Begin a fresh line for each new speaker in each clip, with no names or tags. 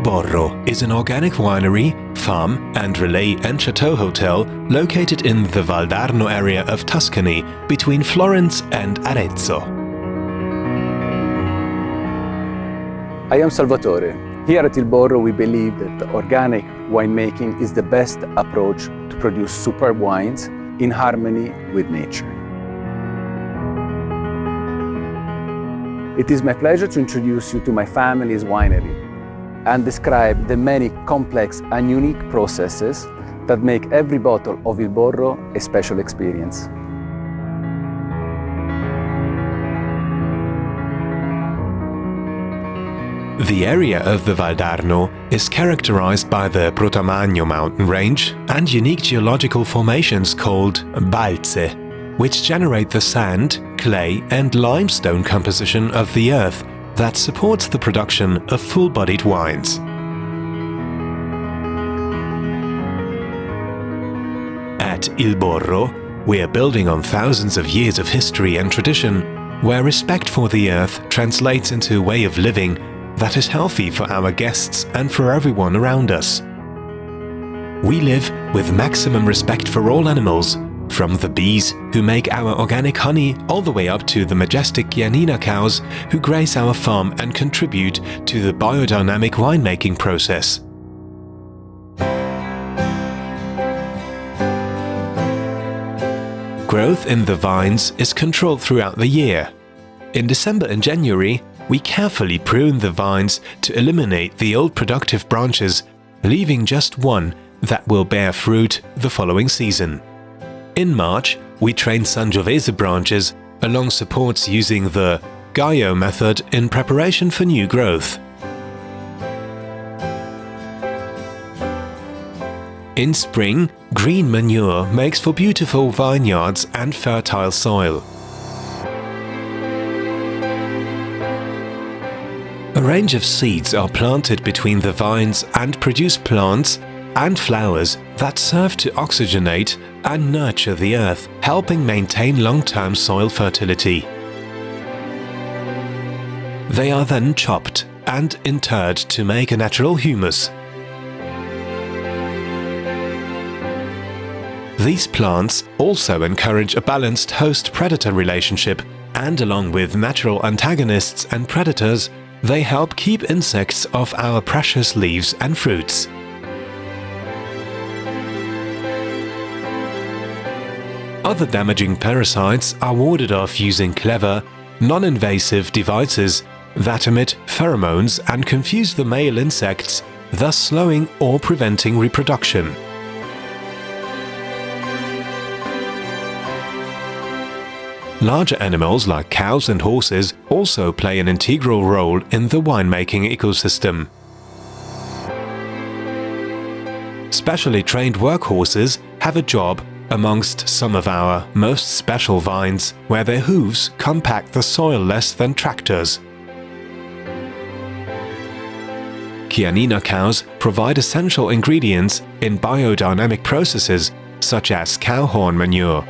Borro is an organic winery, farm and relay and chateau hotel located in the Valdarno area of Tuscany between Florence and Arezzo.
I am Salvatore. Here at Il Borro we believe that organic winemaking is the best approach to produce superb wines in harmony with nature. It is my pleasure to introduce you to my family's winery and describe the many complex and unique processes that make every bottle of Il Borro a special experience.
The area of the Valdarno is characterized by the Protamagno mountain range and unique geological formations called balze, which generate the sand, clay and limestone composition of the earth that supports the production of full-bodied wines. At Il Borro, we are building on thousands of years of history and tradition, where respect for the earth translates into a way of living that is healthy for our guests and for everyone around us. We live with maximum respect for all animals, from the bees who make our organic honey all the way up to the majestic Chianina cows who graze our farm and contribute to the biodynamic winemaking process. Growth in the vines is controlled throughout the year. In December and January, we carefully prune the vines to eliminate the old productive branches, leaving just one that will bear fruit the following season. In March, we train Sangiovese branches along supports using the Gaio method in preparation for new growth. In spring, green manure makes for beautiful vineyards and fertile soil. A range of seeds are planted between the vines and produce plants and flowers that serve to oxygenate and nurture the earth, helping maintain long-term soil fertility. They are then chopped and interred to make a natural humus. These plants also encourage a balanced host-predator relationship, and along with natural antagonists and predators, they help keep insects off our precious leaves and fruits. Other damaging parasites are warded off using clever, non-invasive devices that emit pheromones and confuse the male insects, thus slowing or preventing reproduction. Larger animals like cows and horses also play an integral role in the winemaking ecosystem. Specially trained workhorses have a job amongst some of our most special vines, where their hooves compact the soil less than tractors. Chianina cows provide essential ingredients in biodynamic processes such as cow horn manure.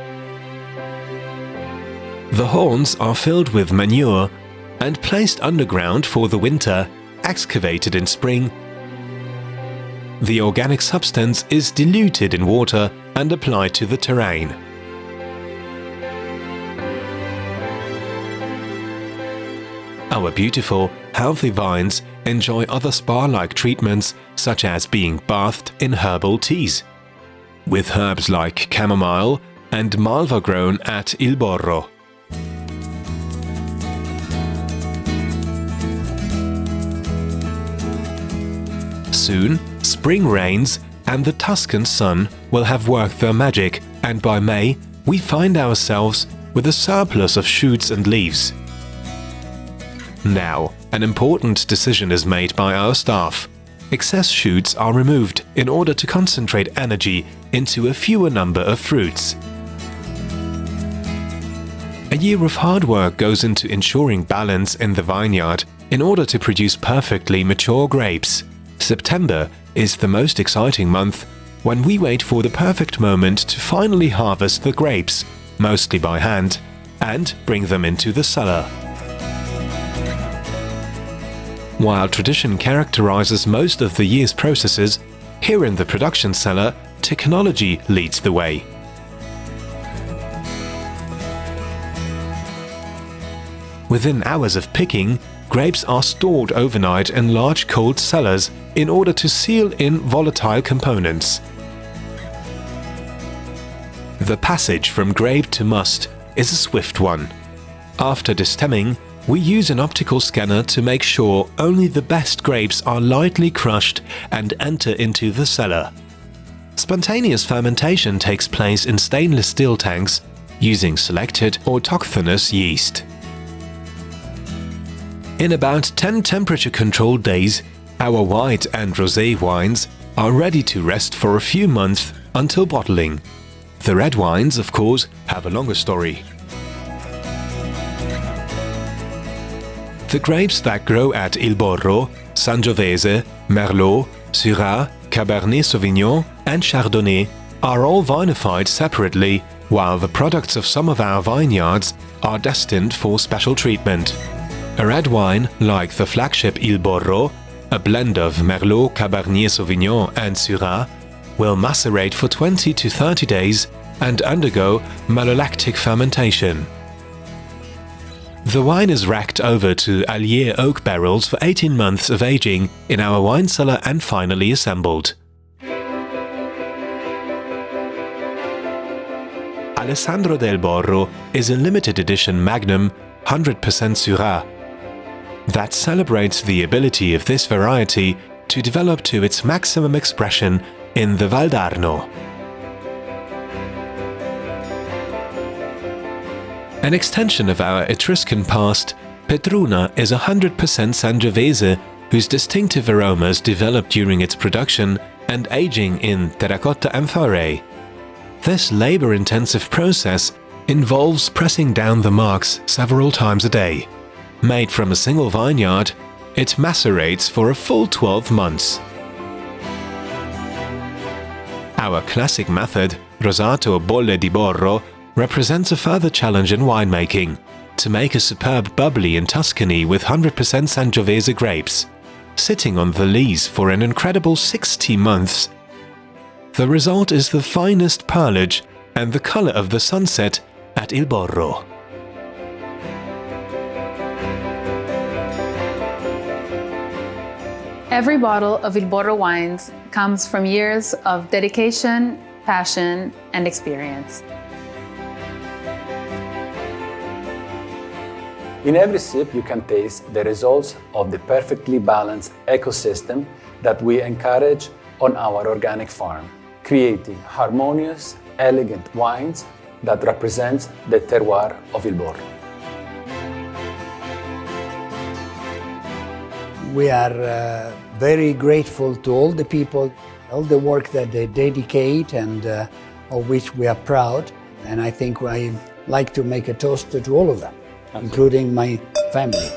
The horns are filled with manure and placed underground for the winter, excavated in spring. The organic substance is diluted in water and applied to the terrain. Our beautiful, healthy vines enjoy other spa-like treatments, such as being bathed in herbal teas, with herbs like chamomile and malva grown at Il Borro. Soon, spring rains and the Tuscan sun will have worked their magic, and by May, we find ourselves with a surplus of shoots and leaves. Now, an important decision is made by our staff. Excess shoots are removed in order to concentrate energy into a fewer number of fruits. A year of hard work goes into ensuring balance in the vineyard in order to produce perfectly mature grapes. September is the most exciting month, when we wait for the perfect moment to finally harvest the grapes, mostly by hand, and bring them into the cellar. While tradition characterizes most of the year's processes, here in the production cellar, technology leads the way. Within hours of picking, grapes are stored overnight in large cold cellars in order to seal in volatile components. The passage from grape to must is a swift one. After destemming, we use an optical scanner to make sure only the best grapes are lightly crushed and enter into the cellar. Spontaneous fermentation takes place in stainless steel tanks using selected autochthonous yeast. In about 10 temperature-controlled days, our white and rosé wines are ready to rest for a few months until bottling. The red wines, of course, have a longer story. The grapes that grow at Il Borro, Sangiovese, Merlot, Syrah, Cabernet Sauvignon and Chardonnay are all vinified separately, while the products of some of our vineyards are destined for special treatment. A red wine, like the flagship Il Borro, a blend of Merlot, Cabernet Sauvignon and Syrah, will macerate for 20 to 30 days and undergo malolactic fermentation. The wine is racked over to Allier oak barrels for 18 months of aging in our wine cellar and finally assembled. Alessandro del Borro is a limited edition Magnum 100% Syrah that celebrates the ability of this variety to develop to its maximum expression in the Valdarno. An extension of our Etruscan past, Pedruna is 100% Sangiovese whose distinctive aromas develop during its production and aging in terracotta amphorae. This labor-intensive process involves pressing down the marcs several times a day. Made from a single vineyard, it macerates for a full 12 months. Our classic method, Rosato Bolle di Borro, represents a further challenge in winemaking, to make a superb bubbly in Tuscany with 100% Sangiovese grapes, sitting on the lees for an incredible 60 months. The result is the finest pearlage and the color of the sunset at Il Borro.
Every bottle of Il Borro wines comes from years of dedication, passion, and experience.
In every sip, you can taste the results of the perfectly balanced ecosystem that we encourage on our organic farm, creating harmonious, elegant wines that represent the terroir of Il Borro.
We are very grateful to all the people, all the work that they dedicate and of which we are proud. And I think I like to make a toast to all of them, including my family.